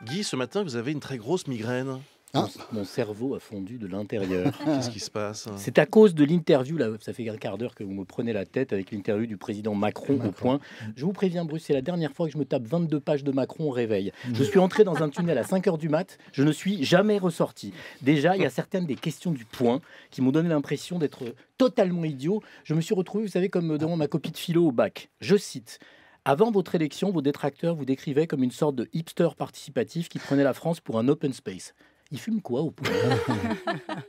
Guy, ce matin, vous avez une très grosse migraine. Mon cerveau a fondu de l'intérieur. Qu'est-ce qui se passe? C'est à cause de l'interview, là, ça fait un quart d'heure que vous me prenez la tête avec l'interview du président Macron au point. Je vous préviens, Bruce, c'est la dernière fois que je me tape 22 pages de Macron au réveil. Je suis entré dans un tunnel à 5h du mat, je ne suis jamais ressorti. Déjà, il y a certaines des questions du point qui m'ont donné l'impression d'être totalement idiot. Je me suis retrouvé, vous savez, comme devant ma copie de philo au bac. Je cite: avant votre élection, vos détracteurs vous décrivaient comme une sorte de hipster participatif qui prenait la France pour un open space. Il fume quoi au point?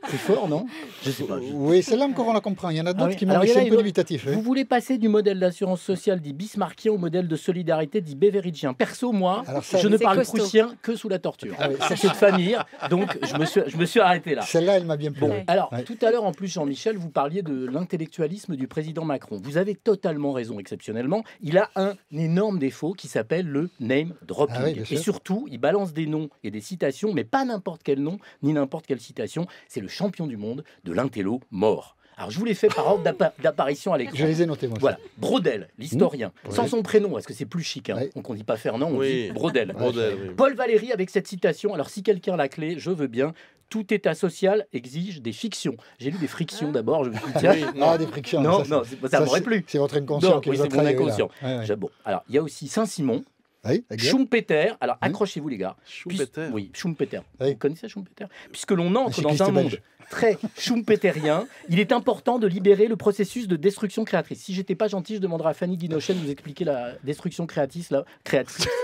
C'est fort, non? Je sais pas. Oui, celle-là encore on la comprend. Il y en a d'autres qui m'ont Alors, laissé un peu une- dubitatif. Vous voulez passer du modèle d'assurance sociale dit bismarckien au modèle de solidarité dit beveridgien. Perso, moi, Alors ça, je ne c'est parle costaud. prussien que sous la torture. Ah oui, ça, C'est de famille, donc je me suis arrêté là. Celle-là, elle m'a bien plu. Bon, Ouais. alors Ouais. tout à l'heure en plus, Jean-Michel, vous parliez de l'intellectualisme du président Macron. Vous avez totalement raison, exceptionnellement. Il a un énorme défaut qui s'appelle le name dropping. Ah oui, bien sûr. Et surtout, il balance des noms et des citations, mais pas n'importe quel nom, ni n'importe quelle citation. C'est le champion du monde de l'intello mort. Alors je vous l'ai fait par ordre d'apparition à l'écran. Je les ai notés, moi. Voilà, Brodel, l'historien, Mmh. sans Ouais. son prénom, parce que c'est plus chic. Hein. Ouais. Donc on dit pas Fernand, on Oui. dit Brodel. Brodel, oui. Paul Valéry avec cette citation. Alors si quelqu'un a la clé, je veux bien. Tout état social exige des fictions. J'ai lu des frictions d'abord. Je me suis dit, tiens, Oui, Ah, des frictions. non, ça, non, ça m'aurait c'est- plu. C'est votre inconscient Non, qui oui, vous a c'est mon trahi, là. inconscient. Ouais, ouais. Bon, alors il y a aussi Saint-Simon, Oui, exact. Schumpeter. Alors accrochez-vous les gars. Schumpeter. Oui, Schumpeter. Oui. Vous connaissez Schumpeter? Puisque l'on entre cycliste dans un monde belge. très schumpeterien, il est important de libérer le processus de destruction créatrice. Si j'étais pas gentil, je demanderais à Fanny Guinochet de nous expliquer la destruction créatrice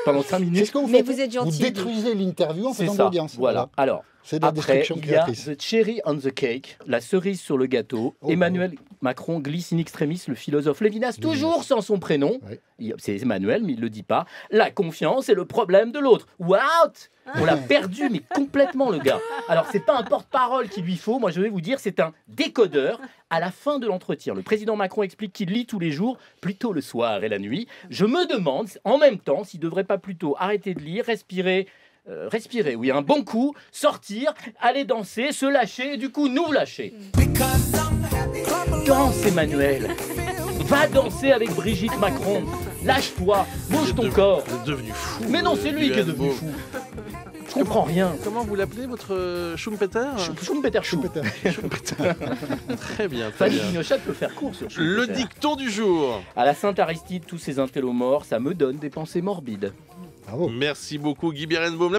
pendant 5 C'est minutes. ce que vous Mais faites. vous êtes gentil. Vous détruisez l'interview en C'est faisant de ça. l'audience. Voilà. Alors, C'est de la après, destruction il y a créatrice. the cherry on the cake, la cerise sur le gâteau. Oh, Emmanuel Macron glisse in extremis le philosophe Lévinas, toujours sans son prénom. Oui. C'est Emmanuel, mais il ne le dit pas. La confiance est le problème de l'autre. What? On l'a perdu, mais complètement, le gars. Alors, c'est pas un porte-parole qu'il lui faut. Moi, je vais vous dire, c'est un décodeur. À la fin de l'entretien, le président Macron explique qu'il lit tous les jours, plutôt le soir et la nuit. Je me demande, en même temps, s'il ne devrait pas plutôt arrêter de lire, respirer, oui, un bon coup, sortir, aller danser, se lâcher, et du coup, nous lâcher. Danse, Emmanuel. Va danser avec Brigitte Macron. Lâche-toi, bouge ton corps. Vous êtes devenu fou. Mais non, c'est lui qui est devenu fou. Je comprends rien. Comment vous l'appelez, votre Schumpeter? Schumpeter Chou. Schumpeter. Très bien, très Fanny bien. Guinochet peut faire court sur Schumpeter. Le dicton du jour. À la Sainte-Aristide, tous ces intellos morts, ça me donne des pensées morbides. Bravo. Merci beaucoup, Guy Berenbaum.